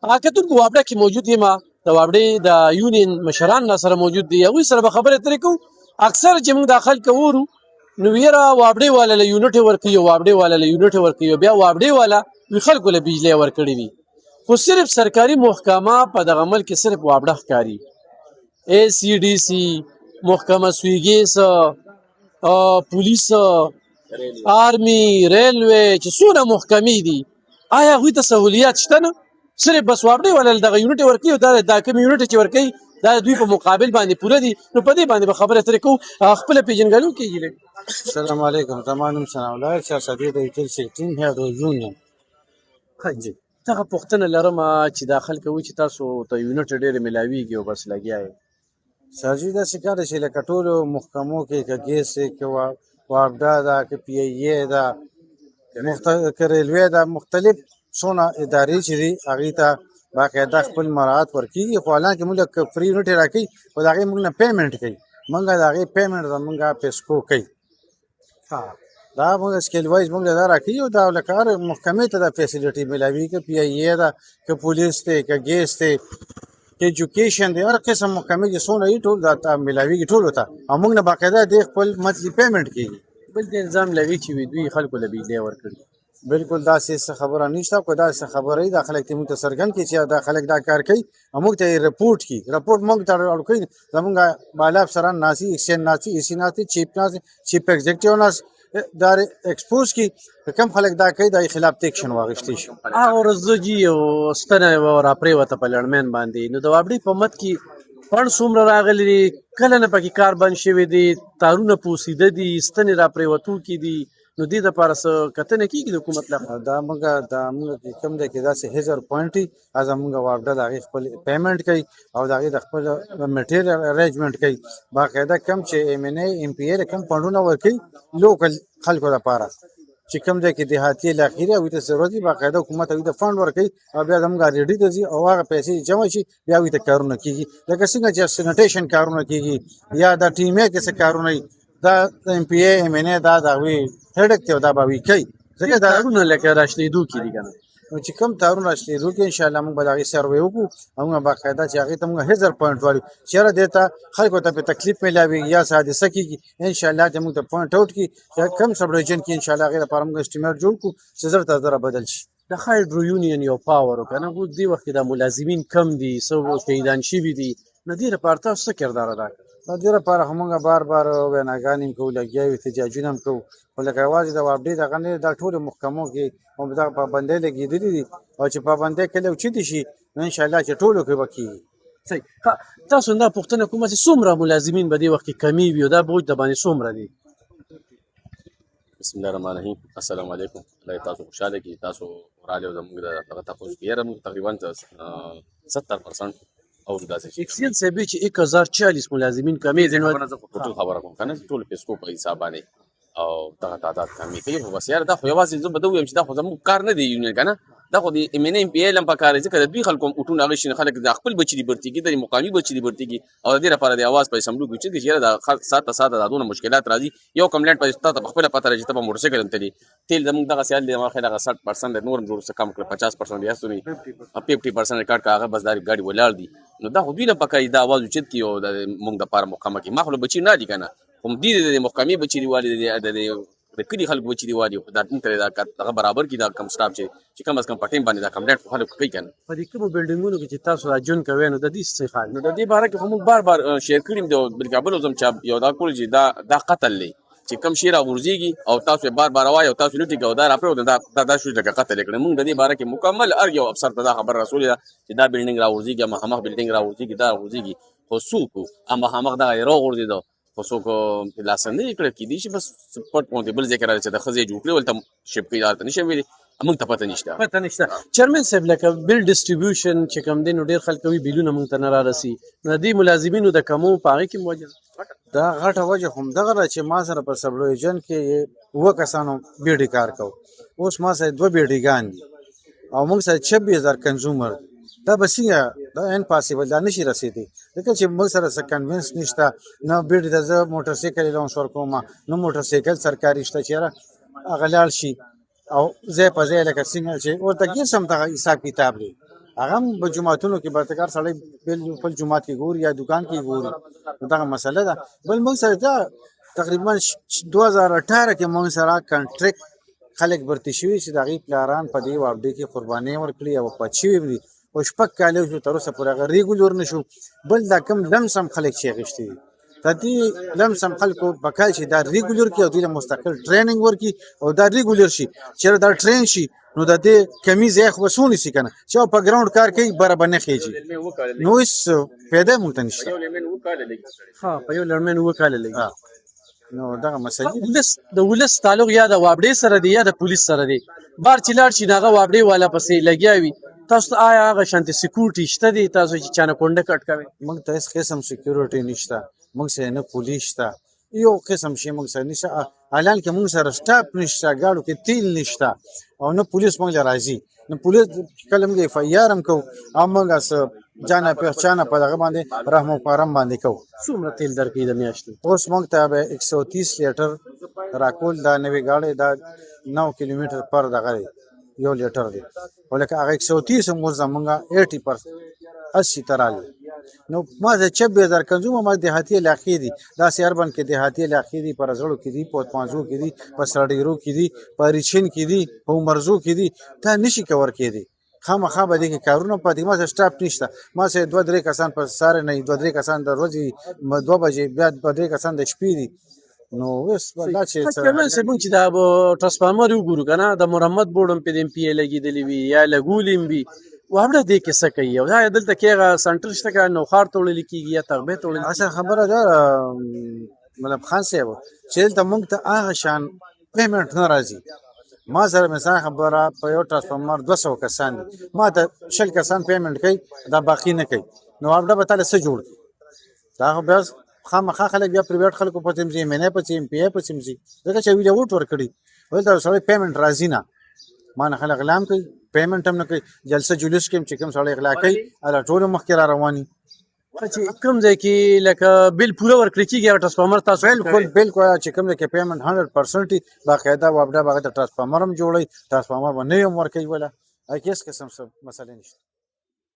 هغه کتونکو وابډه کې موجود یم د وابډې د یونین مشران را سره موجود دي هغوی سره به خبرې اترې کوو اکثر چې موږ دا خلک اورو نو ویره وابډې والا له یونټ ورکوي وابډې والا له یونټ ورکوي بیا وابډې والا وي خلکو له بجلی ورکړي وي خو صرف سرکاري محکمه په دغه ملک کې صرف وابډه ښکاري ACDC محکمه سویګیس پولیس آرمی ریلوی چې څونه محکمې دي آیا هغوی ته سهولیات شته نه صرف بس وابډې والا دغه یونټ ورکوي او دا کوم یونټ چې ورکوي دا د دوی په مقابل باندې پوره دي نو په دې باندې به خبرې اترې کوو خپله پېژندګلو کېږي السلام علیکم زما نوم ثناء الله شهزادې د ایټل سیکټین هیډ یونین جی دغه پوښتنه لرم چې دا خلک وایي چې تاسو ته یونټ ډېرې میلاویږي او بس لګیا یې سرجي داسې کار دی چې لکه ټولو محکمو کې که ګیس دی که وابډه ده که پی ای ای ده که ریلوی ده مختلف څونه ادارې چې دي هغې ته باقاعده خپل مراعات ورکېږي خو حالانکې موږ که فري یونټ یې راکوي خو د هغې موږ نه پیمنټ کوي موږ د هغې پیمنټ زموږ پیسکو کوي دا موږ سکیل وایز موږ دا راکوي او دا لکه هر محکمې ته دا فیسیلیټي میلاوي که پی ای ای ده که پولیس دی که ګیس دی که ایجوکیشن دی هر قسم محکمې چې څونه وي ټول دا میلاویږي ټولو ته او موږ نه باقاعده دې خپل منتلي پیمنټ کېږي بل د الزام لري چې وي دوی خلکو له بجلی ورکړي بالکل داسې څه خبره نشته که داسې خبره وي دا خلک ته موږ ته څرګند کړي چې دا خلک دا کار کوي او موږ ته یې رپورټ کړي رپورټ موږ ته ورکوي زموږ بالا افسران ناستي ایکسچینج ناستي ایسي ناستي چیف ناستي چیف ایگزیکټیو ناست دا ایکسپوز کړي که کوم خلک دا کوي دا خلاف اکشن واخیستی شي هغه ورځ زه جي یو ستنه راپرېوته په لړمین باندې نو د وابډې په مد کې پڼ څومره راغلي دي کله نه پکې کار بند شوی دی تارونه پوسیده دي ستنې راپرېوتونکي دي نو دې دپاره څه کتنه کېږي د حکومت لخوا دا موږ کوم دی کې داسې هزر پوینټ وي هغه موږ وابډه د هغې خپل پیمنټ کوي او د هغې د خپل میټیریل ارینجمنټ کوي باقاعده کوم چې ایم این ای ایم پی ای کوم فنډونه ورکوي لوکل خلکو لپاره چې کوم دی کې دیهاتي علاقې دي هغوی ته ضرورت وي باقاعده حکومت هغوی ته فنډ ورکوي او بیا زموږ ریډي ته ځي او هغه پیسې جمع شي بیا هغوی ته کارونه کېږي لکه څنګه چې سینیټیشن کارونه کېږي یا د ټیمې کې څه کارونه وي دا ایم پی ای ایم این ای دا د هغوی هډک دی او دا به هغوی کوي ځکه دا تارونه لکه راشنېدو کې دي که نه نو چې کوم تارونه راشنېدو کې انشاءالله موږ به د هغې سروې وکړو او موږ باقاعده چې هغې ته موږ هزر پوینټ وایو چې یاره دې ته خلکو ته پرې تکلیف میلاوي یا څه حادثه کېږي انشاءالله چې موږ ته پوینټ آوټ کړي چې کوم سب ډویژن کې انشاءالله هغې لپاره موږ اسټیمیټ جوړ کړو چې زر ته زره بدل شي د هایډرو یونین یو پاور و که نه اوس دې وخت کې د ملازمین کم دي څه شهیدان شوي دي نو دې لپاره تاسو څه کردار ادا کړ نو دې لپاره خو موږ بار بار ویناګانې هم کوو لګیا یو احتجاجونه هم کوو خو لکه یوازې د وابډې دغه نه دا ټولو محکمو کې هم دغه پابندۍ لګېدلي دي او چې پابندۍ کله اوچتې شي نو انشاءالله چې ټولو کې به کېږي صحیح تاسو دا پوښتنه کومه چې څومره ملازمین به دې وخت کې کمی وي او دا بوج د باندې څومره دي بسم الله الرحمن الرحیم السلام علیکم الله تاسو خوشاله کړي تاسو راغلي او زموږ دغه تاسو کې یاره موږ تقریبا 70% او داسې شي اکسیل صاحب چې 1040 ملازمین کمی دي نو ټول خبره کوم کنه ټول پیسکو په حساب باندې او دغه تعداد کمی کوي خو بس یاره دا خو یوازې زه به دا ووایم چې دا خو زموږ کار نه دی یونین که نه دا خو د ایم این ای ایم پی ای هم پکار دی ځکه د دوی خلکو هم اټونه هغې شي نه خلک د خپل بچي دي برتي کېږي د مقامي بچي دي برتي کېږي او د دې لپاره د اواز په اسمبلو کې اوچت کړي چې یاره دا ساته دا دونه مشکلات راځي یو کمپلینټ په تا ته په خپله پته راځي چې ته به موټرسایکل هم تلي تیل زموږ دغه سیال دی ما خیال هغه 60% نور هم جوړ څه کم کړه 50% یا سوري 50% ریکارډ که هغه بس دا ګاډي ولاړ دي نو دا خو دوی نه پکار دا اواز اوچت کړي او د موږ دپاره محکمه کې ما خو بچي نه دي که نه هم دي د محکمې بچي دي والي د کلي خلکو بچي دي والي دا ټول ته دا برابر کړي دا کم سټاف چې کم از کم په ټیم باندې دا کمپلینټ خو خلک کوي که نه په دې کومو بلډینګونو کې چې تاسو دا ژوند کوئ نو د دې څه حال نو د دې باره کې خو موږ بار بار شیر کړي م د بلکې بل اوس هم چې یو دا کول چې دا قتل دی چې کم شی راغورځېږي او تاسو یې بار بار وایي او تاسو لوټي کوئ او دا راپرېوځي دا شو لکه قتل یې کړی موږ د دې باره کې مکمل هر یو افسر ته دا خبر رسولې ده چې دا بلډینګ راغورځېږي مخامخ بلډینګ راغورځېږي دا راغورځېږي خو څوک و مخامخ دغه یې راغورځېده خو څوک لاسنده یې کړی کېدای شي بس پټ غوندې بل ځای کې راځي چې د ښځې جوړ کړي ولته شپ کوي هلته نشي ویلي موږ ته پته نشته چیرمن صاحب لکه بیل ډسټریبیوشن چې کوم دی نو ډېر خلک وایي بیلونه موږ ته نه رارسي نو د دې ملازمینو د کمو په هغې کې وجه دا غټه وجه همدغه ده چې ما سره په سب ډویژن کې 7 کسانو بیډي کار کوو اوس ما سره 2 بیډیګان دي او موږ سره 26,000 کنزومر دا به څنګه دا امپاسیبل دا نشي رسېدی ځکه چې موږ سره څه کنوینس نشته نه بیډي ته زه موټر سایکل لونس ورکوم نه موټر سایکل سرکاري شته چې هغه لاړ شي او ځای په ځای لکه څنګه چې ورته ګیس هم دغه حساب کتاب دی هغه هم په جوماتونو کې برتکار سړی بل جومات کې ګوري یا دکان کې ګوري دغه مسله ده. بل موږ سره دا تقریبا 2018 کې موږ سره کانټریکټ خلک برتی شوي چې د هغې پلاران په دې وابډې کې قربانۍ ورکړي او وفات شوي دي او 6 کاله شو تر اوسه پورې هغه ریګولر نه شو. بل دا کم لمسم خلک چې اخیستي دي د دې لمسم خلکو پکار چې دا ریګولر کړي او دوی له مستقل ټریننګ ورکړي او دا ریګولر شي چېرې دا ټرین شي نو د دې کمی ځای خو به څو نیسي که نه چې په ګراونډ کار کوي برابر نه خېږي نو هېڅ پیدا موږ ته نشته. په یو لړمین 7 کاله لګي. نو دغه مسلې د ولس تعلق یا د وابډې سره دی یا د پولیس سره دی. بار چې لاړ شي هغه وابډې والا پسې لګیا وي. تاسو ته آیا هغه شانتې سکیورټي شته دی تاسو چې چانه کونډه کټ کوئ؟ موږ ته هېڅ قسم سکیورټي نشته، موږ سره نه پولیس شته، یو قسم شی موږ سره نشته. حالان کې موږ سره سټاپ نشته، ګاډو کې تیل نشته او نه پولیس موږ له راځي. نو پولیس کله موږ اف آی آر هم کوو او موږ جانه پہچانه په دغه باندې رحم و کرم باندې کوو. څومره تیل درکوي د میاشتې؟ اوس موږ ته به 130 لیټر راکول دا نوې ګاډۍ دا 9 کیلومتر پر دغه دی یو لیټر دی او لکه هغه 130 هم اوس زمونږه 80% ته راغلی. نو ما زه 26000 کنځومه ما دیهاتي علاقې دي داسې اربن کې دیهاتي علاقې دي په رزړو کې دي په پانزو کې دي په سړډیرو کې دي په ریچین کې دي په مرزو کې دي دا نشي کور کېدی خامخا به دې کې کارونه پاتې. ما سره سټاپ نشته، ما سره 2-3 کسان په ساره نه 2-3 کسان د ورځې 2 بجې بیا 2-3 کسان د شپې دي. نو اوس دا چې کمل سه مونږ چې دا ټرانسفارمر وګورو کنه د مرمت بورډ هم په دې پی لګېدلی وي یا لګولیم وي وابډه دې کې څه کوي او دا دلته کې هغه سنټر شته که نوخار توړل کېږي یا تغبې توړل کېږي؟ اصل خبره ده مطلب خان صاحب چې دلته موږ ته هغه شان پیمنټ نه راځي. ما سره مثلا خبره په یو ټرانسفارمر 200 کسان دي، ما ته 20 کسان پیمنټ کوي دا باقي نه کوي. نو وابډه به تاله څه جوړ کړي؟ دا خو بیا خامخا خلک بیا پرایویټ خلکو په ځم ځي منه په ځم پی په ځم ځي ځکه چې ویډیو وټ ور کړی ولته سړی پیمنټ راځي نه ما نه خلک غلام کوي پیمنټ هم نه کوي. جلسه جلوس کې چې کوم سړی اغلا کوي اله ټول مخکې را رواني چې کوم ځای کې لکه بل پوره ورکړي کېږي هغه ټرانسفارمر تاسو بالکل چې کوم ځای کې پیمنټ 100% باقاعده وابډه باغ ته ټرانسفارمر هم جوړي ټرانسفارمر باندې هم ورکوي ولا هیڅ قسم څه مسله نشته.